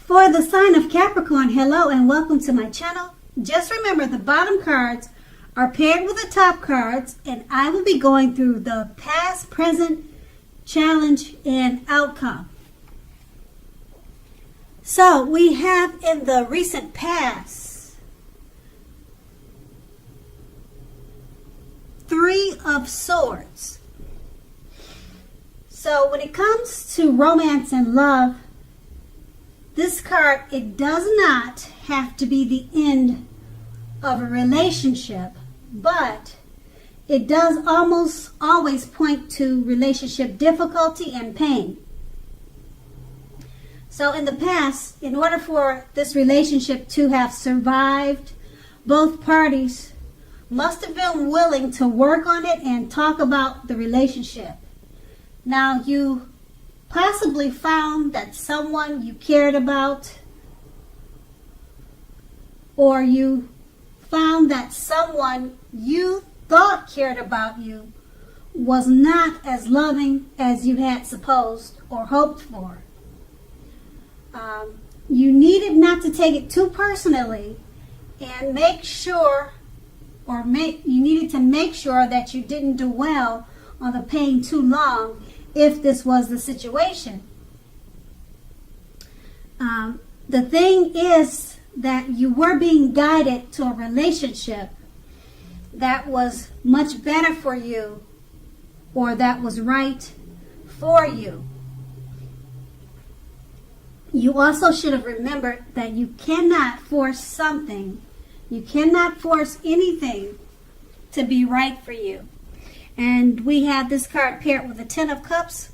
For the sign of Capricorn, hello and welcome to my channel. Just remember the bottom cards are paired with the top cards, and I will be going through the past, present, challenge, and outcome. So we have in the recent past 3 of Swords. So when it comes to romance and love, this card, it does not have to be the end of a relationship, but it does almost always point to relationship difficulty and pain. So in the past, in order for this relationship to have survived, both parties must have been willing to work on it and talk about the relationship. Now, you possibly found that someone you cared about, or you found that someone you thought cared about you was not as loving as you had supposed or hoped for. You needed not to take it too personally and make sure, you needed to make sure that you didn't dwell on the pain too long if this was the situation. The thing is that you were being guided to a relationship that was much better for you, or that was right for you. You also should have remembered that you cannot force something. You cannot force anything to be right for you. And we have this card paired with the 10 of Cups.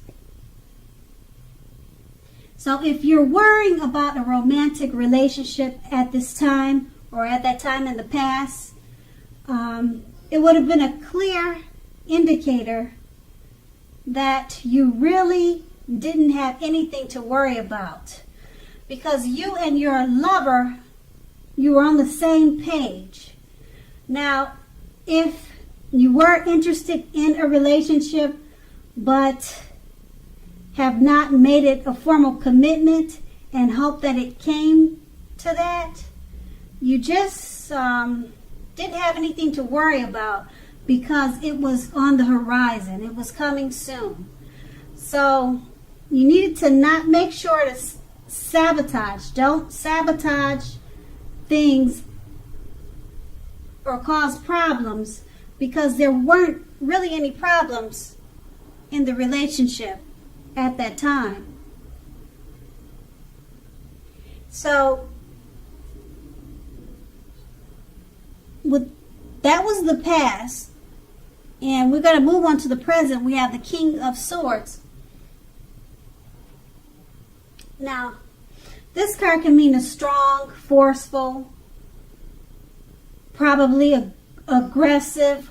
So if you're worrying about a romantic relationship at this time, or at that time in the past, it would have been a clear indicator that you really didn't have anything to worry about, because you and your lover, you were on the same page. Now, if you were interested in a relationship but have not made it a formal commitment and hope that it came to that, you just didn't have anything to worry about because it was on the horizon. It was coming soon. So you needed to not make sure to sabotage. Don't sabotage things or cause problems, because there weren't really any problems in the relationship at that time. So that was the past, and we're going to move on to the present. We have the King of Swords. Now, this card can mean a strong, forceful, probably aggressive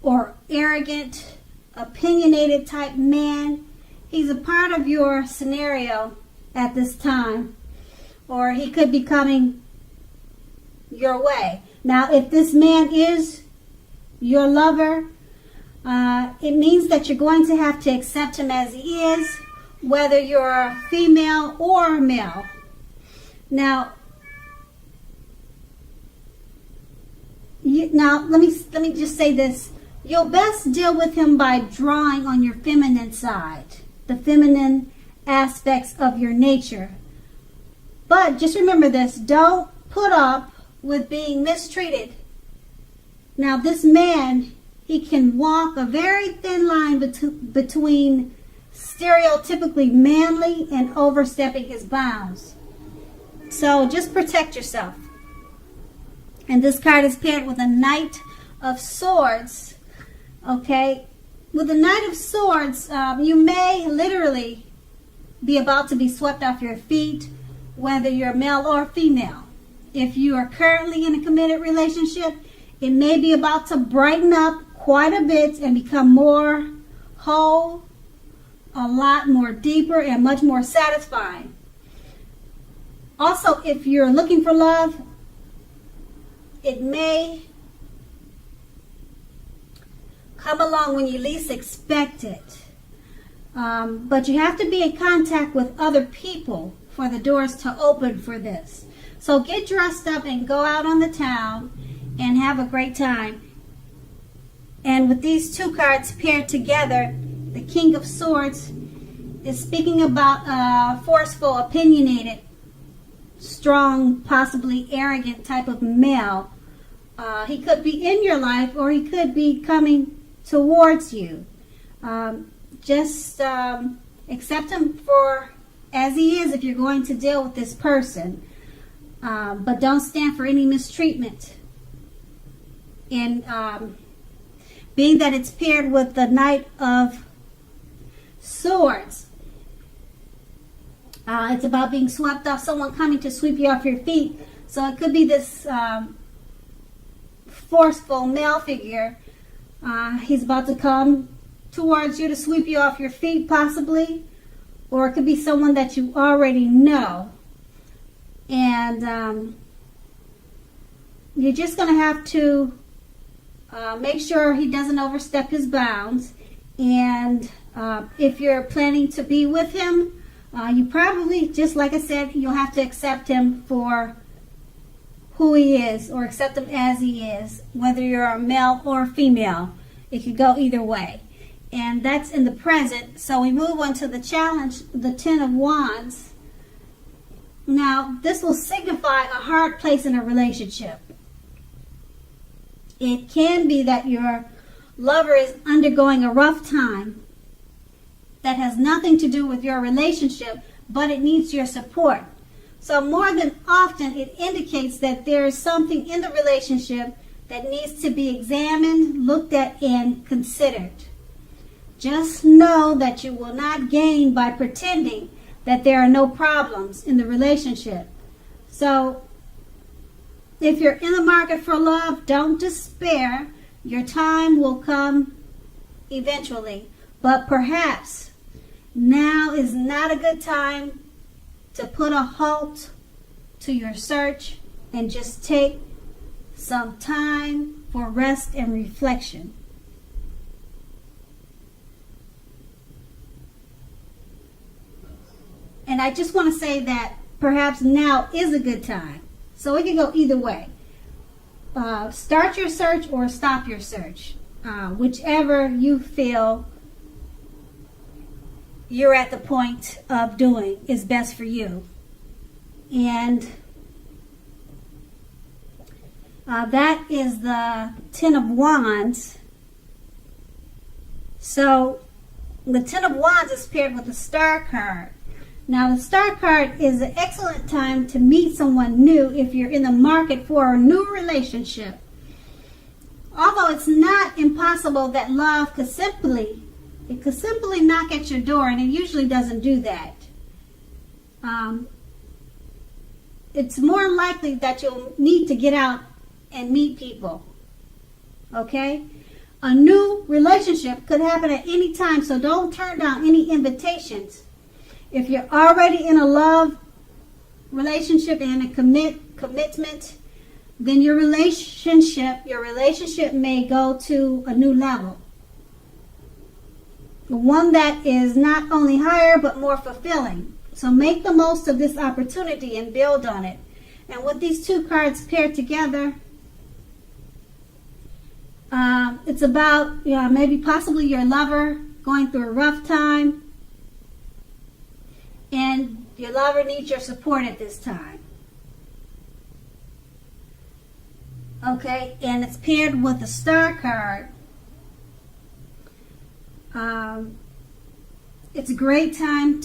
or arrogant, opinionated type man. He's a part of your scenario at this time, or he could be coming your way. Now, if this man is your lover, it means that you're going to have to accept him as he is, whether you're female or male. Now, let me just say this. You'll best deal with him by drawing on your feminine side, the feminine aspects of your nature. But just remember this, don't put up with being mistreated. Now, this man, he can walk a very thin line between stereotypically manly and overstepping his bounds. So just protect yourself. And this card is paired with a Knight of Swords. Okay, with the Knight of Swords, you may literally be about to be swept off your feet, whether you're male or female. If you are currently in a committed relationship, it may be about to brighten up quite a bit and become more whole, a lot more deeper, and much more satisfying. Also, if you're looking for love, it may come along when you least expect it. But you have to be in contact with other people for the doors to open for this. So get dressed up and go out on the town and have a great time. And with these two cards paired together, the King of Swords is speaking about a forceful, opinionated, strong, possibly arrogant type of male. He could be in your life or he could be coming towards you. Just accept him for as he is if you're going to deal with this person. But don't stand for any mistreatment. And being that it's paired with the Knight of Swords, it's about being swept off, someone coming to sweep you off your feet. So it could be this forceful male figure. He's about to come towards you to sweep you off your feet, possibly. Or it could be someone that you already know. And you're just going to have to make sure he doesn't overstep his bounds. And if you're planning to be with him, you probably, just like I said, you'll have to accept him for who he is, or accept him as he is, whether you're a male or a female. It could go either way. And that's in the present. So we move on to the challenge, the Ten of Wands. Now, this will signify a hard place in a relationship. It can be that your lover is undergoing a rough time that has nothing to do with your relationship, but it needs your support. So more than often, it indicates that there is something in the relationship that needs to be examined, looked at, and considered. Just know that you will not gain by pretending that there are no problems in the relationship. So if you're in the market for love, don't despair. Your time will come eventually. But perhaps now is not a good time to put a halt to your search and just take some time for rest and reflection. And I just want to say that perhaps now is a good time. So it can go either way. Start your search or stop your search. Whichever you feel you're at the point of doing is best for you. And that is the Ten of Wands. So the Ten of Wands is paired with the Star card. Now, the Star card is an excellent time to meet someone new if you're in the market for a new relationship. Although it's not impossible that love could simply knock at your door, and it usually doesn't do that. It's more likely that you'll need to get out and meet people. Okay? A new relationship could happen at any time, so don't turn down any invitations. If you're already in a love relationship and a commitment, then your relationship may go to a new level. One that is not only higher but more fulfilling. So make the most of this opportunity and build on it. And with these two cards paired together, it's about maybe possibly your lover going through a rough time. And your lover needs your support at this time. Okay, and it's paired with the Star card. It's a great time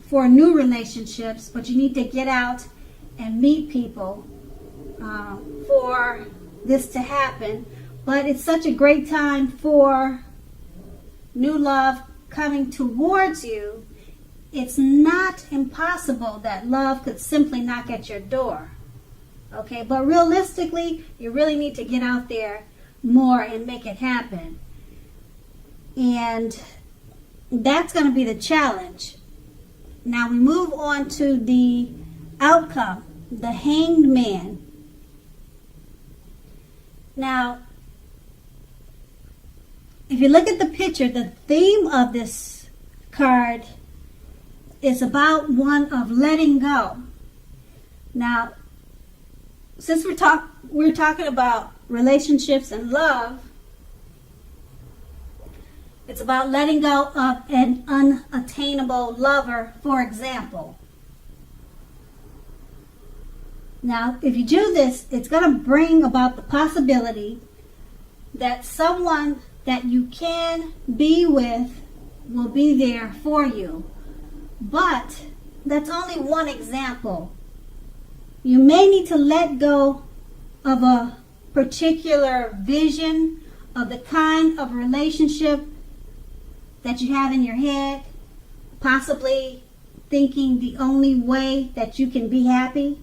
for new relationships, but you need to get out and meet people for this to happen. But it's such a great time for new love coming towards you. It's not impossible that love could simply knock at your door. Okay, but realistically, you really need to get out there more and make it happen. And that's going to be the challenge. Now we move on to the outcome, the Hanged Man. Now, if you look at the picture, the theme of this card is about one of letting go. Now, since we're talking about relationships and love, it's about letting go of an unattainable lover, for example. Now, if you do this, it's going to bring about the possibility that someone that you can be with will be there for you. But that's only one example. You may need to let go of a particular vision of the kind of relationship that you have in your head, possibly thinking the only way that you can be happy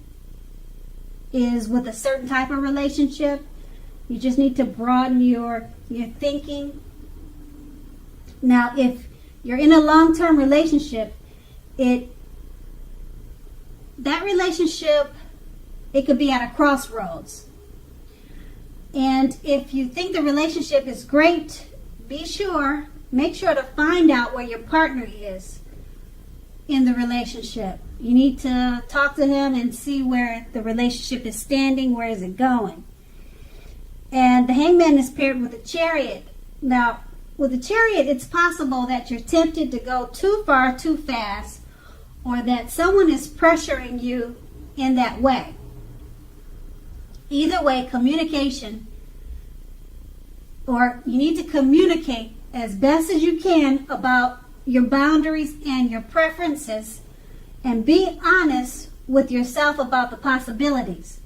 is with a certain type of relationship. You just need to broaden your thinking. Now, if you're in a long-term relationship, that relationship, it could be at a crossroads. And if you think the relationship is great, make sure to find out where your partner is in the relationship. You need to talk to him and see where the relationship is standing, where is it going. And the Hangman is paired with the Chariot. Now, with the Chariot, it's possible that you're tempted to go too far, too fast, or that someone is pressuring you in that way. Either way, communication, or you need to communicate as best as you can about your boundaries and your preferences, and be honest with yourself about the possibilities.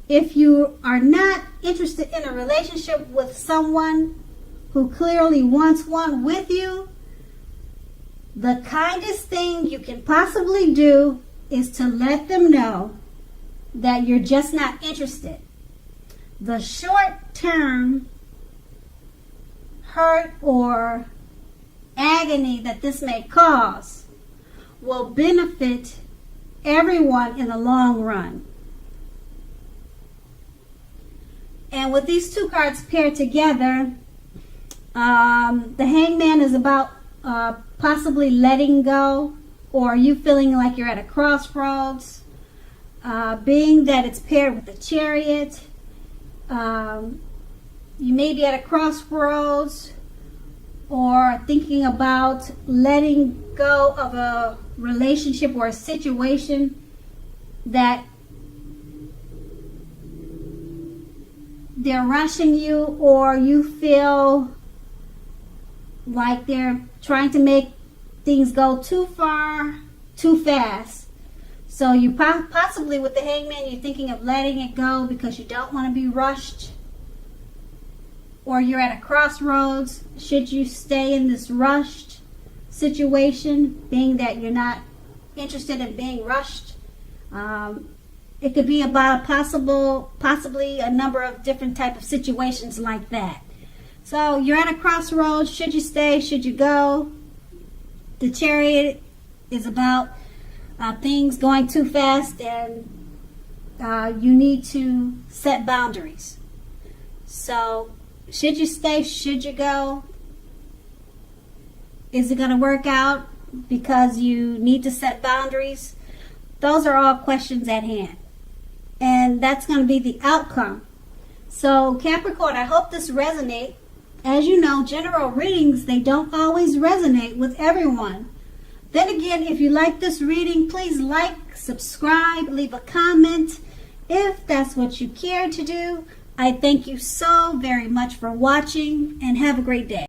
If you are not interested in a relationship with someone who clearly wants one with you, the kindest thing you can possibly do is to let them know that you're just not interested. The short-term hurt or agony that this may cause will benefit everyone in the long run. And with these two cards paired together, the Hangman is about possibly letting go, or you feeling like you're at a crossroads. Being that it's paired with the Chariot, you may be at a crossroads or thinking about letting go of a relationship or a situation that they're rushing you, or you feel like they're trying to make things go too far, too fast. So you possibly, with the Hangman, you're thinking of letting it go because you don't want to be rushed, or you're at a crossroads. Should you stay in this rushed situation, being that you're not interested in being rushed? It could be about possibly a number of different type of situations like that. So you're at a crossroads. Should you stay? Should you go? The Chariot is about things going too fast, and you need to set boundaries. So should you stay? Should you go? Is it going to work out because you need to set boundaries? Those are all questions at hand. And that's going to be the outcome. So Capricorn, I hope this resonates. As you know, general readings, they don't always resonate with everyone. Then again, if you like this reading, please like, subscribe, leave a comment if that's what you care to do. I thank you so very much for watching, and have a great day.